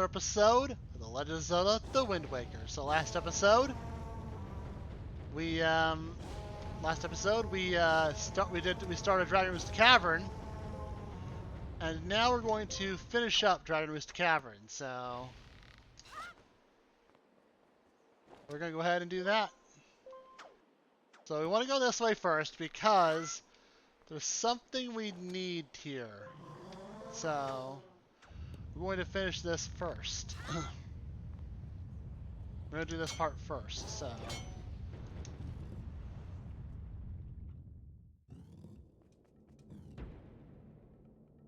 episode of The Legend of Zelda: The Wind Waker. So last episode, we started Dragon Roost Cavern, and now we're going to finish up Dragon Roost Cavern. So we're gonna go ahead and do that. So we want to go this way first because there's something we need here. So we're going to finish this first. We're going to do this part first, so.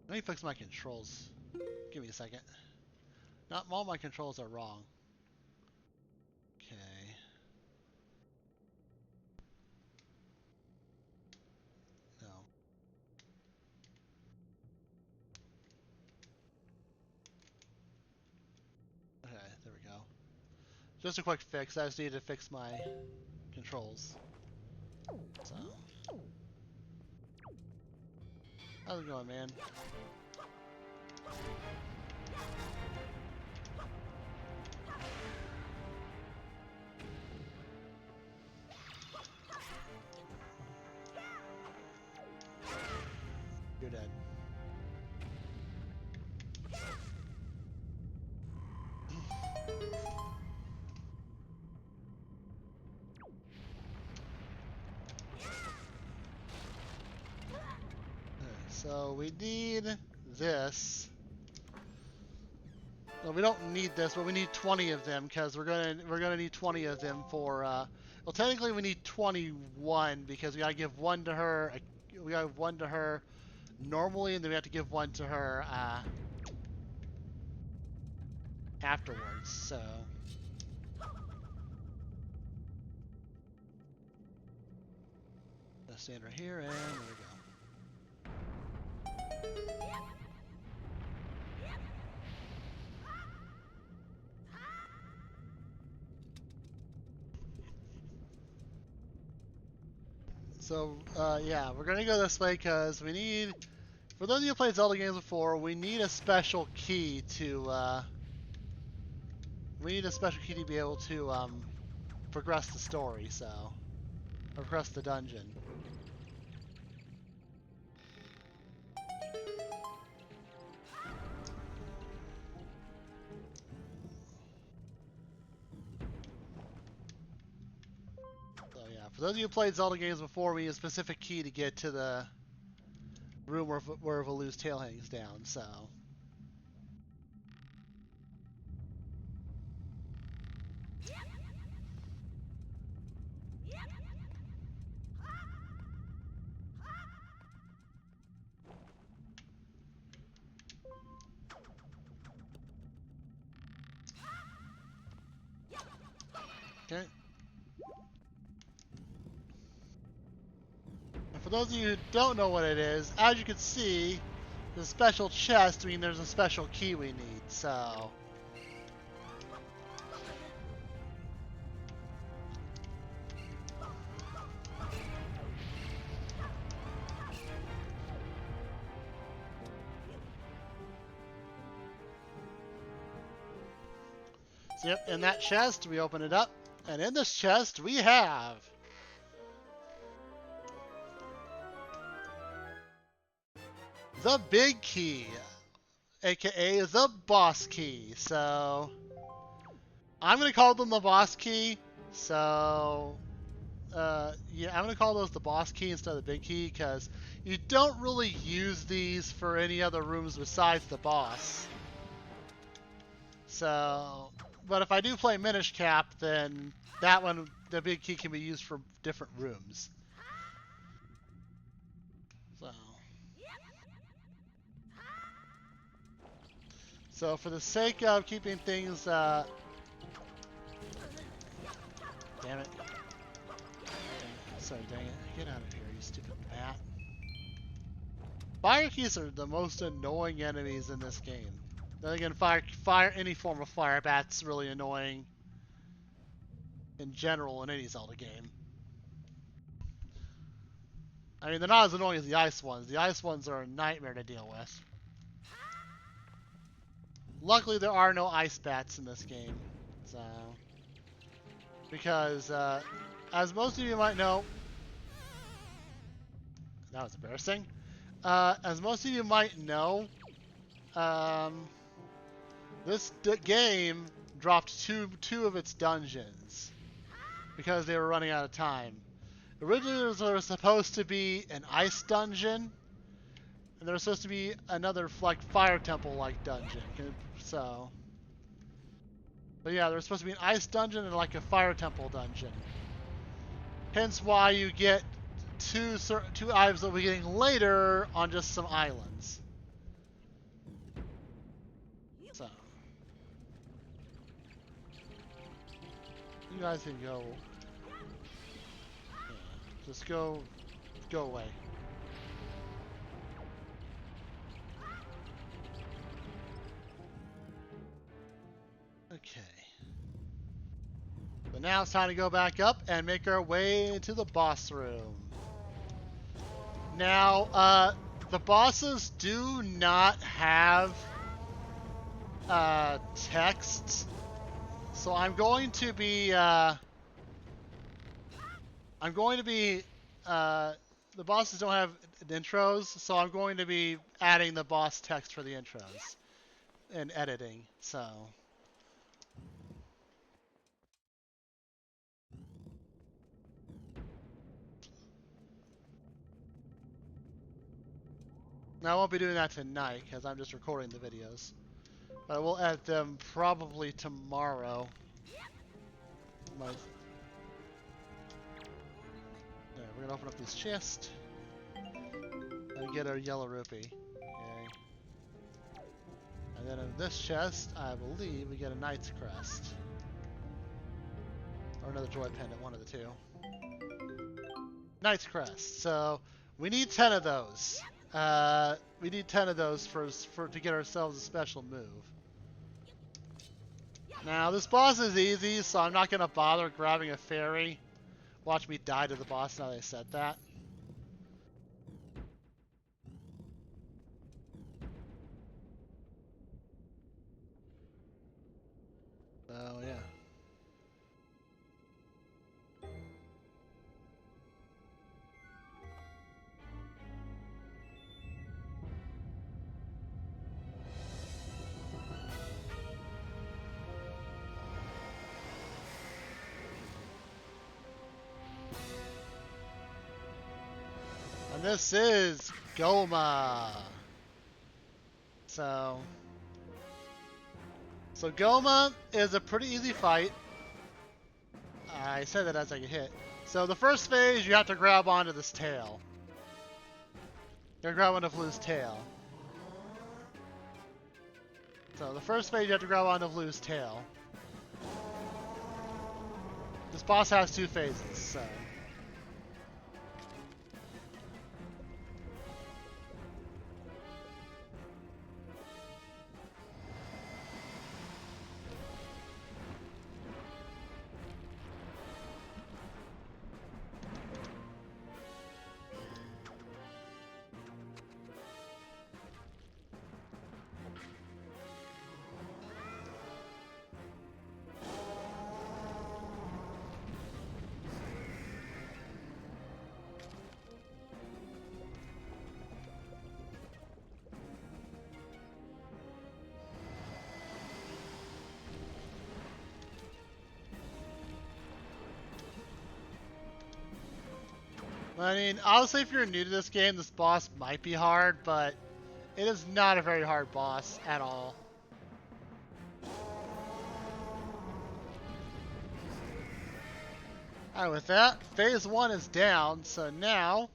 Let me fix my controls. Give me a second. Not all my controls are wrong. Okay. No. Okay, there we go. Just a quick fix. I just need to fix my controls. So. How's it going, man? You're dead. So we need this. Well, we don't need this, but we need 20 of them because we're gonna need 20 of them for. Well, technically we need 21 because we gotta give one to her. We gotta give one to her normally, and then we have to give one to her afterwards. So. Let's stand right here, and there we go. So, yeah, we're gonna go this way because we need, for those of you who played Zelda games before, we need a special key to, be able to, progress the story, so, or progress the dungeon. So, yeah, for those of you who played Zelda games before, we need a specific key to get to the room where Valoo's tail hangs down, so. Okay. And for those of you who don't know what it is, as you can see, the special chest, I mean, there's a special key we need, so. So, yep, in that chest, we open it up, and in this chest, we have the big key, aka the boss key. So I'm gonna call them the boss key. So yeah, I'm gonna call those the boss key instead of the big key because you don't really use these for any other rooms besides the boss. So, but if I do play Minish Cap, then that one, the big key, can be used for different rooms. So for the sake of keeping things, damn it. Sorry, dang it. Get out of here, you stupid bat. Fire keys are the most annoying enemies in this game. Then again, any form of fire bat's really annoying in general in any Zelda game. I mean, they're not as annoying as the ice ones. The ice ones are a nightmare to deal with. luckily there are no ice bats in this game. So, because as most of you might know, that was embarrassing. As most of you might know, this game dropped two of its dungeons because they were running out of time. Originally, there was supposed to be an ice dungeon, and there was supposed to be another like fire temple like dungeon. So, but yeah, there was supposed to be an ice dungeon and like a fire temple dungeon. Hence why you get two items that we're getting later on just some islands. So, you guys can go. Yeah, just go away. Okay. But now it's time to go back up and make our way into the boss room. Now, the bosses do not have text, so I'm going to be the bosses don't have intros, so I'm going to be adding the boss text for the intros and editing. So. Now I won't be doing that tonight because I'm just recording the videos. But I will edit them probably tomorrow. There, we're gonna open up this chest and get our yellow rupee. Okay. And then in this chest, I believe we get a knight's crest. Or another joy pendant, one of the two. Knight's crest. So we need 10 of those. We need 10 of those to get ourselves a special move. Now, this boss is easy, so I'm not going to bother grabbing a fairy. Watch me die to the boss now that I said that. So, yeah. And this is Goma. So Goma is a pretty easy fight. I said that as I get hit. So the first phase, you have to grab onto this tail. You're grab onto Valoo's tail. So the first phase, you have to grab onto Valoo's tail. This boss has 2 phases, so. I mean, honestly, if you're new to this game, this boss might be hard, but it is not a very hard boss at all. Alright, with that, phase 1 is down, so now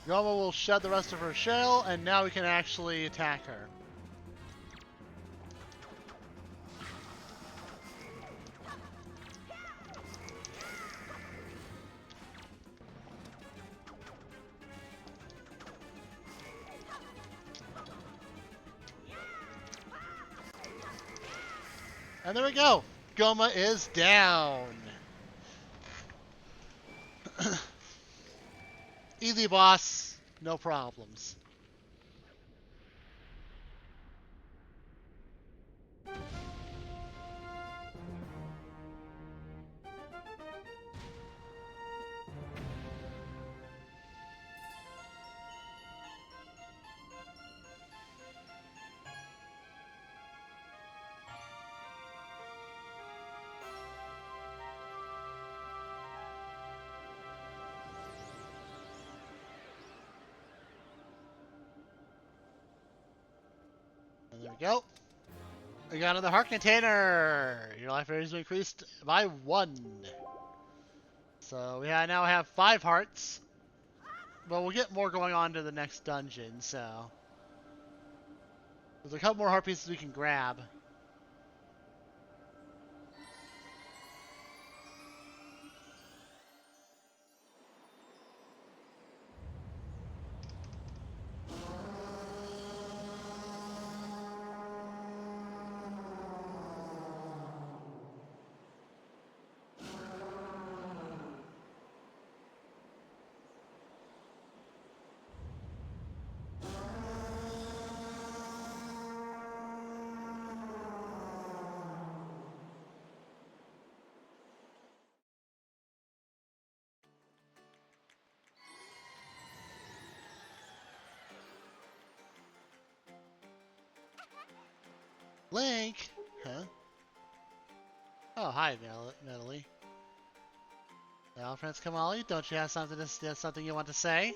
Goma will shed the rest of her shell, and now we can actually attack her. And there we go. Goma is down. Easy boss, no problems. there we go. We got another heart container. Your life values increased by 1. So we now have 5 hearts. But we'll get more going on to the next dungeon, so. There's a couple more heart pieces we can grab. Link! Huh? Oh, hi, Medli. Well, Prince Kamali, don't you have something you want to say?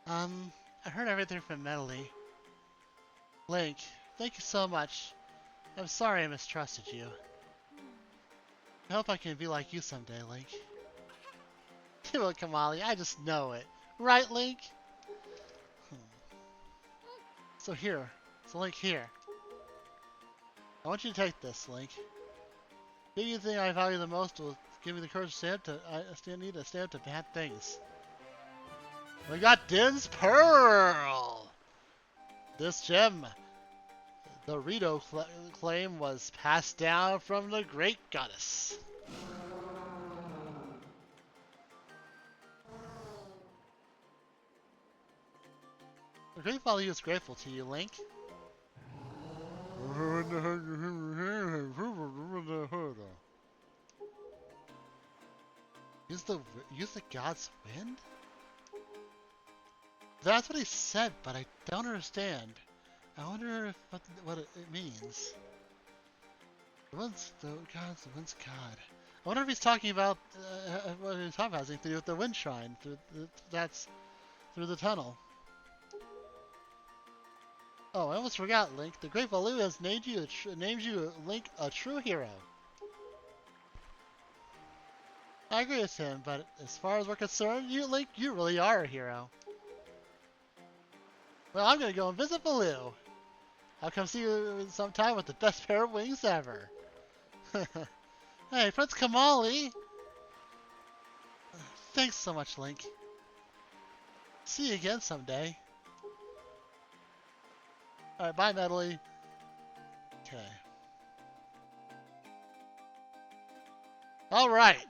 I heard everything from Medli. Link, thank you so much. I'm sorry I mistrusted you. I hope I can be like you someday, Link. Well, Kamali, I just know it. Right, Link? So Link, here. I want you to take this, Link. The thing I value the most will give me the courage to stand up to bad things. We got Din's Pearl! This gem, the Rito claim, was passed down from the Great Goddess. The Great Valoo is grateful to you, Link. Use the god's wind? That's what he said, but I don't understand. I wonder what it means. The wind's god. I wonder if he's talking about what he's talking about. Has to do with the wind shrine through the tunnel. Oh, I almost forgot, Link. The Great Valoo has named you Link a true hero. I agree with him, but as far as we're concerned, Link, you really are a hero. Well, I'm gonna go and visit Valoo. I'll come see you sometime with the best pair of wings ever. Hey, Prince Kamali! Thanks so much, Link. See you again someday. Alright, bye, Medli. Okay. Alright!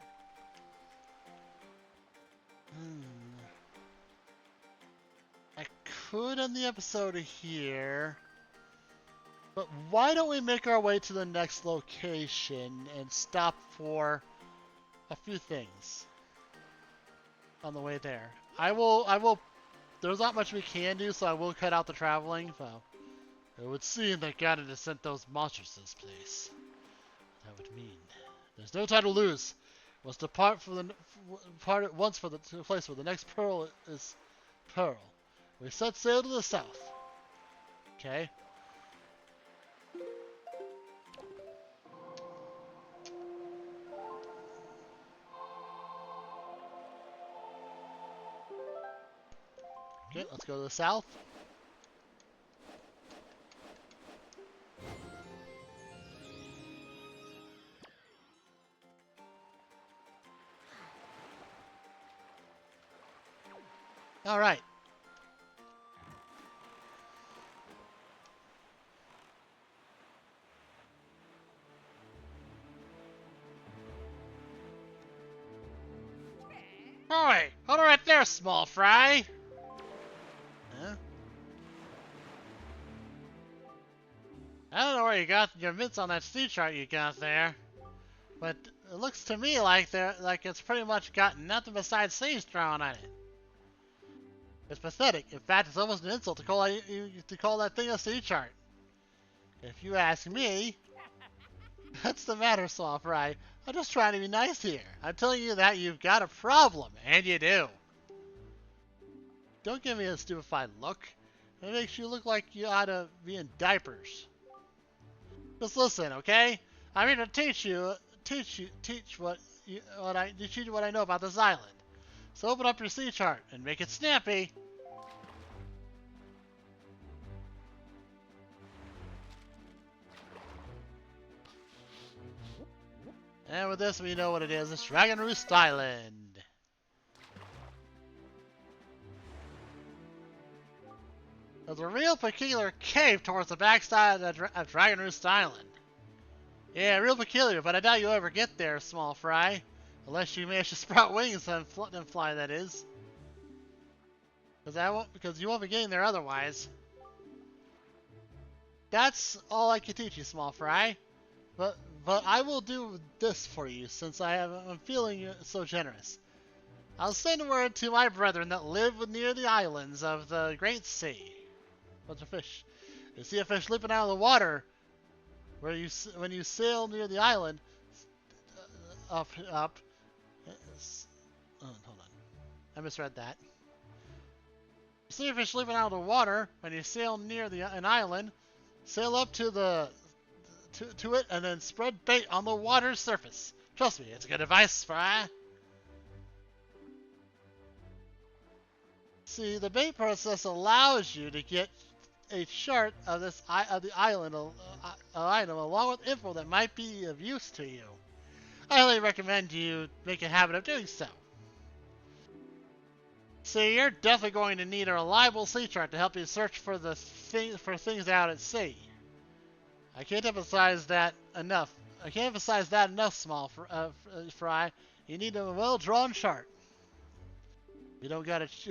I could end the episode here, but why don't we make our way to the next location and stop for a few things on the way there. I will, there's not much we can do, so I will cut out the traveling, so it would seem that Ganon has sent those monsters to this place. That would mean there's no time to lose. Let's depart at once for the place where the next pearl is. Pearl. We set sail to the south. Okay. Okay, let's go to the south. All right. Oi! Hold it right there, small fry! Huh? I don't know where you got your mitts on that sea chart you got there, but it looks to me like it's pretty much got nothing besides seas drawn on it. It's pathetic. In fact, it's almost an insult to call that thing a sea chart. If you ask me, what's the matter, small fry? I'm just trying to be nice here. I'm telling you that you've got a problem, and you do. Don't give me a stupefied look. It makes you look like you ought to be in diapers. Just listen, okay? I'm here to teach you what I know about this island. So open up your sea chart and make it snappy. And with this, we know what it is. It's Dragon Roost Island. There's a real peculiar cave towards the backside of Dragon Roost Island. Yeah, real peculiar, but I doubt you'll ever get there, small fry. Unless you manage to sprout wings and fly, that is. Because you won't be getting there otherwise. That's all I can teach you, small fry. But I will do this for you, since I'm feeling so generous. I'll send word to my brethren that live near the islands of the Great Sea. Bunch of fish. You see a fish leaping out of the water when you sail near the island. Up. Oh, hold on. I misread that. You see a fish leaping out of the water when you sail near an island. Sail up to it and then spread bait on the water's surface. Trust me, it's good advice, Fry. See, the bait process allows you to get a chart of the island item along with info that might be of use to you. I highly recommend you make a habit of doing so. See, you're definitely going to need a reliable sea chart to help you search for things out at sea. I can't emphasize that enough. Small fry. You need a well-drawn chart. If you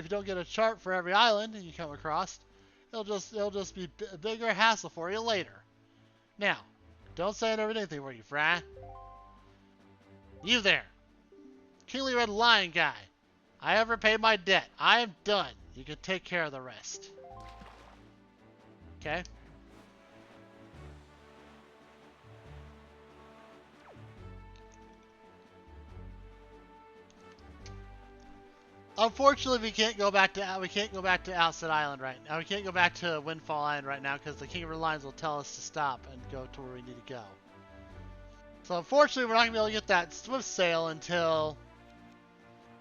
don't get a chart for every island you come across, it'll just be a bigger hassle for you later. Now, don't say I never did anything for you, Fry. You there, Kingly Red Lion guy. I have repaid my debt. I am done. You can take care of the rest. Okay. Unfortunately, we can't go back to Outset Island right now. We can't go back to Windfall Island right now because the King of the Lions will tell us to stop and go to where we need to go. So unfortunately, we're not gonna be able to get that swift sail until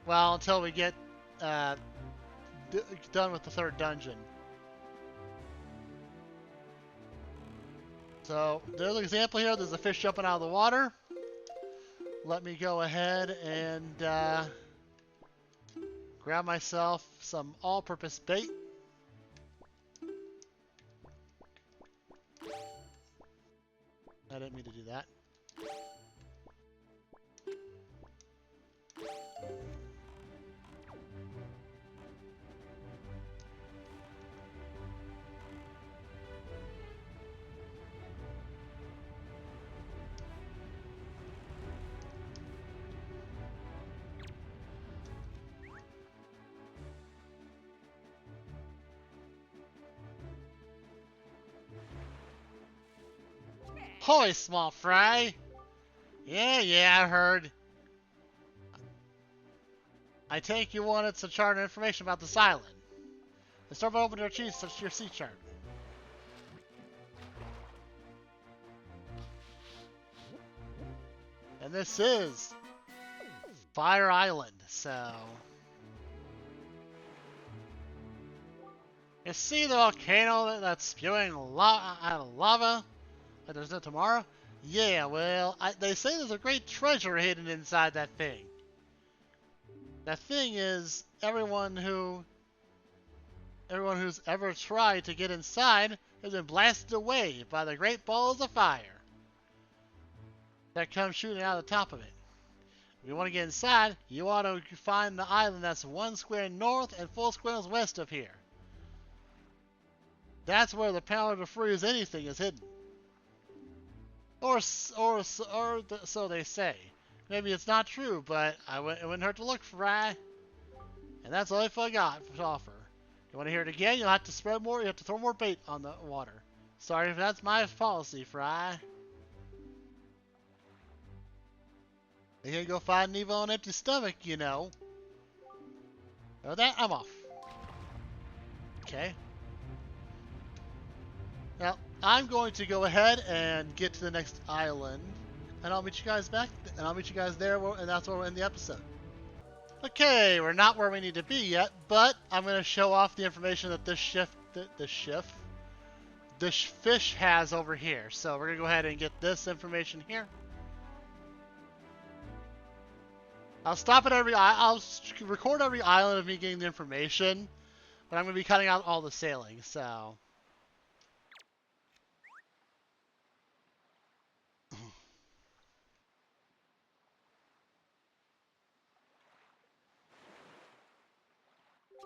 we get done with the third dungeon. So there's an example here. There's a fish jumping out of the water. Let me go ahead and grab myself some all-purpose bait. I didn't mean to do that. Hoy, small fry! Yeah, I heard. I take you wanted some chart and information about this island. Let's start by opening your sea chart. And this is Fire Island, so... You see the volcano that's spewing lava? Like there's no tomorrow? Yeah, well, they say there's a great treasure hidden inside that thing. That thing is everyone who's ever tried to get inside has been blasted away by the great balls of fire that come shooting out of the top of it. If you want to get inside, you want to find the island that's 1 square north and 4 squares west of here. That's where the power to freeze anything is hidden. Or so they say. Maybe it's not true, but it wouldn't hurt to look, Fry. And that's all I got to offer. You want to hear it again? You'll have to spread more. You have to throw more bait on the water. Sorry if that's my policy, Fry. You can't go find Evo on an empty stomach, you know. With that, I'm off. Okay. Now, I'm going to go ahead and get to the next island, and I'll meet you guys back, and I'll meet you guys there, and that's where we'll end the episode. Okay, we're not where we need to be yet, but I'm going to show off the information that this fish has over here. So we're going to go ahead and get this information here. I'll stop at I'll record every island of me getting the information, but I'm going to be cutting out all the sailing, so.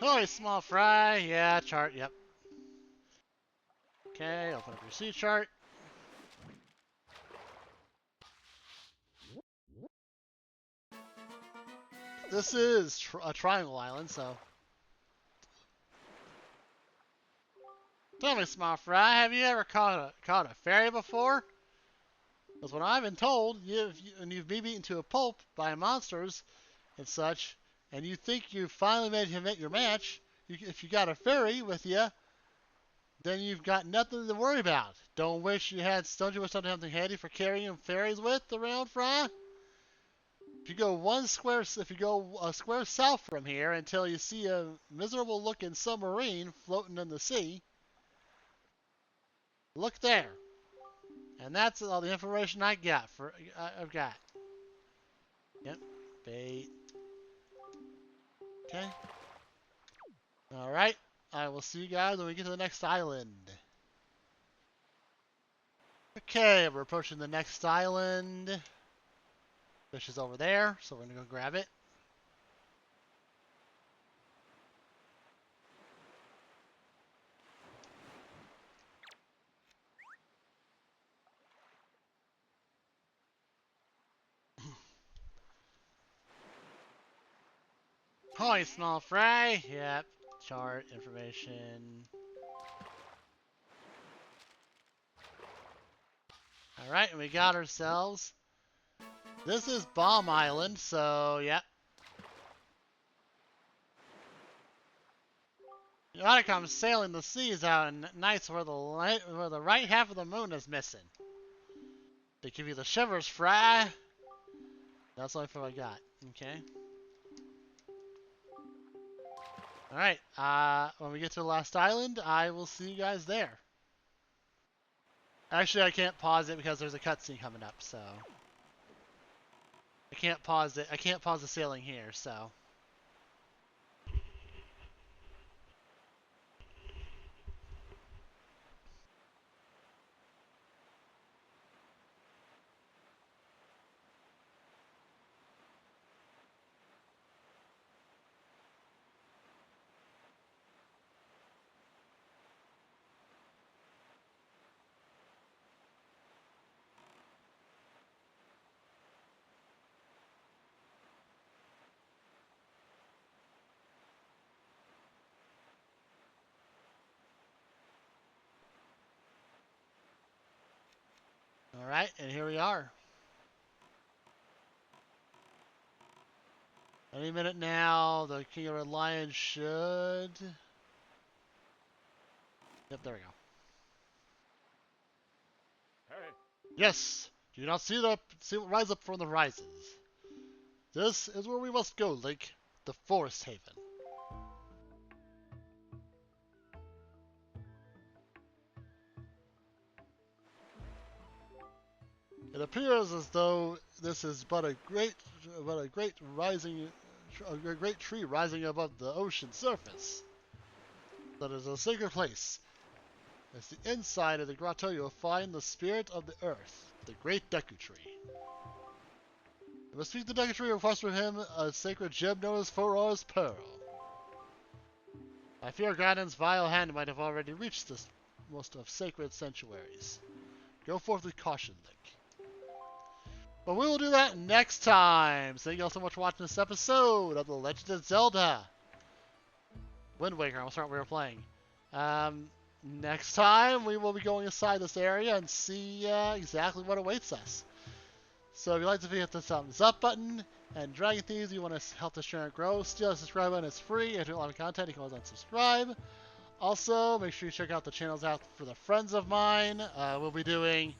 Oh, small fry. Yeah, chart, yep. Okay, open up your sea chart. This is a triangle island, so. Tell me, small fry, have you ever caught a fairy before? Because what I've been told, you've been beaten to a pulp by monsters and such, and you think you finally made your match. If you got a fairy with you, then you've got nothing to worry about. Don't you wish you had something handy for carrying fairies with around, Fry? If you go a square south from here until you see a miserable-looking submarine floating in the sea, look there. And that's all the information I've got. Yep, bait. Okay. Alright, I will see you guys when we get to the next island. Okay, we're approaching the next island. Fish is over there, so we're gonna go grab it. Hi, small fry. Yep, chart information. Alright, and we got ourselves. This is Bomb Island, so yeah. You ought to come sailing the seas out in nights where the right half of the moon is missing. They give you the shivers, Fry. That's all I got. Okay. Alright, when we get to the last island, I will see you guys there. Actually, I can't pause it because there's a cutscene coming up, so. I can't pause it. I can't pause the sailing here, so. Alright, and here we are. Any minute now, the King of Red Lion should... Yep, there we go. Hey. Yes! Do you not see what rise up from the rises? This is where we must go, Link. The Forest Haven. It appears as though this is but a great tree rising above the ocean surface. That is a sacred place. As the inside of the grotto, you'll find the spirit of the earth, the great Deku Tree. You must speak to the Deku Tree and request from him a sacred gem known as Farar's Pearl. I fear Ganon's vile hand might have already reached this most of sacred sanctuaries. Go forth with caution, Link. But we will do that next time. Thank you all so much for watching this episode of The Legend of Zelda Wind Waker. I almost forgot we were playing. Next time, we will be going inside this area and see exactly what awaits us. So if you'd like to hit the thumbs up button, and Dragon Thieves, you want to help this channel grow, still subscribe button is free. If you don't like content, you can always unsubscribe. Also, make sure you check out the channels out for the friends of mine. We'll be doing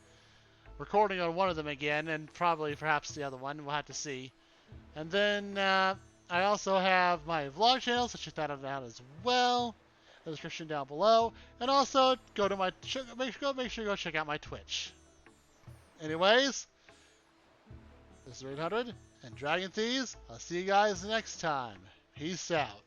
recording on one of them again, and probably perhaps the other one. We'll have to see. And then I also have my vlog channel, so check that out as well. The description down below, and also go to my make sure you go check out my Twitch. Anyways, this is 800 and Dragon Thieves. I'll see you guys next time. Peace out.